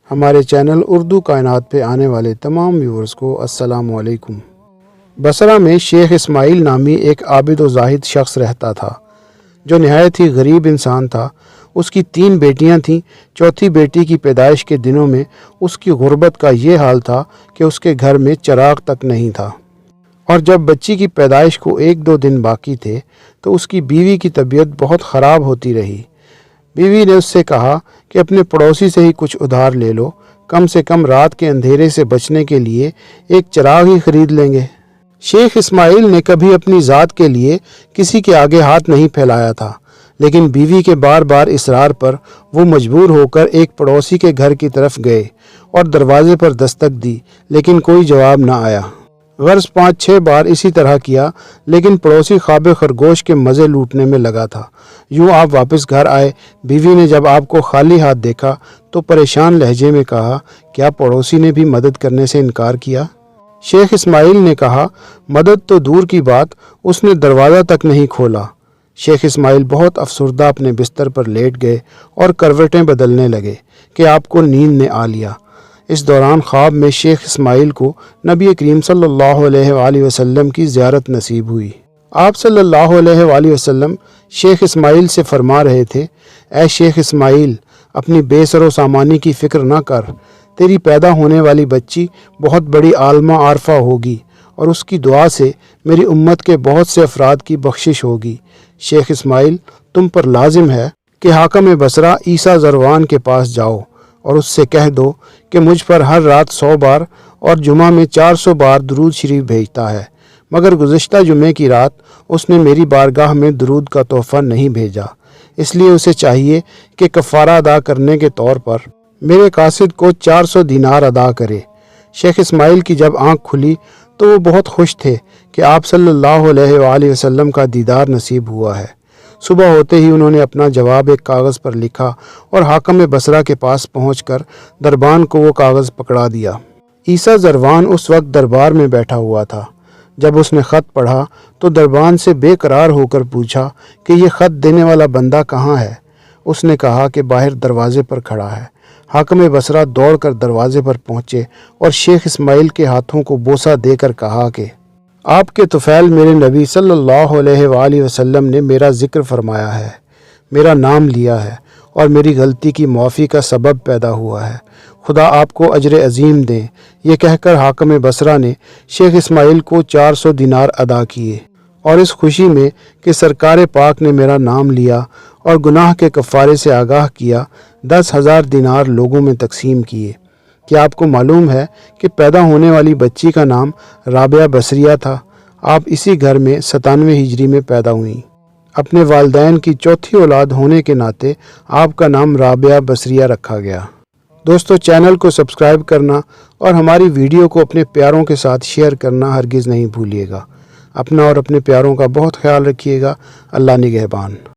ہمارے چینل اردو کائنات پہ آنے والے تمام ویورز کو السلام علیکم۔ بصرہ میں شیخ اسماعیل نامی ایک عابد و زاہد شخص رہتا تھا جو نہایت ہی غریب انسان تھا۔ اس کی 3 بیٹیاں تھیں۔ چوتھی بیٹی کی پیدائش کے دنوں میں اس کی غربت کا یہ حال تھا کہ اس کے گھر میں چراغ تک نہیں تھا، اور جب بچی کی پیدائش کو 1-2 دن باقی تھے تو اس کی بیوی کی طبیعت بہت خراب ہوتی رہی۔ بیوی نے اس سے کہا کہ اپنے پڑوسی سے ہی کچھ ادھار لے لو، کم سے کم رات کے اندھیرے سے بچنے کے لیے ایک چراغ ہی خرید لیں گے۔ شیخ اسماعیل نے کبھی اپنی ذات کے لیے کسی کے آگے ہاتھ نہیں پھیلایا تھا، لیکن بیوی کے بار بار اصرار پر وہ مجبور ہو کر ایک پڑوسی کے گھر کی طرف گئے اور دروازے پر دستک دی، لیکن کوئی جواب نہ آیا۔ غرض 5-6 بار اسی طرح کیا، لیکن پڑوسی خواب خرگوش کے مزے لوٹنے میں لگا تھا۔ یوں آپ واپس گھر آئے۔ بیوی نے جب آپ کو خالی ہاتھ دیکھا تو پریشان لہجے میں کہا، کیا پڑوسی نے بھی مدد کرنے سے انکار کیا؟ شیخ اسماعیل نے کہا، مدد تو دور کی بات، اس نے دروازہ تک نہیں کھولا۔ شیخ اسماعیل بہت افسردہ اپنے بستر پر لیٹ گئے اور کروٹیں بدلنے لگے کہ آپ کو نیند نے آ لیا۔ اس دوران خواب میں شیخ اسماعیل کو نبی کریم صلی اللہ علیہ وآلہ وسلم کی زیارت نصیب ہوئی۔ آپ صلی اللہ علیہ وآلہ وسلم شیخ اسماعیل سے فرما رہے تھے، اے شیخ اسماعیل، اپنی بے سر و سامانی کی فکر نہ کر، تیری پیدا ہونے والی بچی بہت بڑی عالمہ عارفہ ہوگی اور اس کی دعا سے میری امت کے بہت سے افراد کی بخشش ہوگی۔ شیخ اسماعیل، تم پر لازم ہے کہ حاکم بصرہ عیسیٰ زروان کے پاس جاؤ اور اس سے کہہ دو کہ مجھ پر ہر رات 100 بار اور جمعہ میں 400 بار درود شریف بھیجتا ہے، مگر گزشتہ جمعے کی رات اس نے میری بارگاہ میں درود کا تحفہ نہیں بھیجا، اس لیے اسے چاہیے کہ کفارہ ادا کرنے کے طور پر میرے قاصد کو 400 دینار ادا کرے۔ شیخ اسماعیل کی جب آنکھ کھلی تو وہ بہت خوش تھے کہ آپ صلی اللہ علیہ وآلہ وسلم کا دیدار نصیب ہوا ہے۔ صبح ہوتے ہی انہوں نے اپنا جواب ایک کاغذ پر لکھا اور حاکم بصرہ کے پاس پہنچ کر دربان کو وہ کاغذ پکڑا دیا۔ عیسیٰ زروان اس وقت دربار میں بیٹھا ہوا تھا۔ جب اس نے خط پڑھا تو دربان سے بے قرار ہو کر پوچھا کہ یہ خط دینے والا بندہ کہاں ہے؟ اس نے کہا کہ باہر دروازے پر کھڑا ہے۔ حاکم بصرہ دوڑ کر دروازے پر پہنچے اور شیخ اسماعیل کے ہاتھوں کو بوسہ دے کر کہا کہ آپ کے طفیل میرے نبی صلی اللہ علیہ وآلہ وسلم نے میرا ذکر فرمایا ہے، میرا نام لیا ہے اور میری غلطی کی معافی کا سبب پیدا ہوا ہے، خدا آپ کو اجر عظیم دے۔ یہ کہہ کر حاکم بصرہ نے شیخ اسماعیل کو 400 دینار ادا کیے اور اس خوشی میں کہ سرکار پاک نے میرا نام لیا اور گناہ کے کفارے سے آگاہ کیا، 10,000 دینار لوگوں میں تقسیم کیے۔ کیا آپ کو معلوم ہے کہ پیدا ہونے والی بچی کا نام رابعہ بصریہ تھا؟ آپ اسی گھر میں 97 ہجری میں پیدا ہوئیں۔ اپنے والدین کی چوتھی اولاد ہونے کے ناطے آپ کا نام رابعہ بصریہ رکھا گیا۔ دوستو، چینل کو سبسکرائب کرنا اور ہماری ویڈیو کو اپنے پیاروں کے ساتھ شیئر کرنا ہرگز نہیں بھولیے گا۔ اپنا اور اپنے پیاروں کا بہت خیال رکھیے گا۔ اللہ نگہبان۔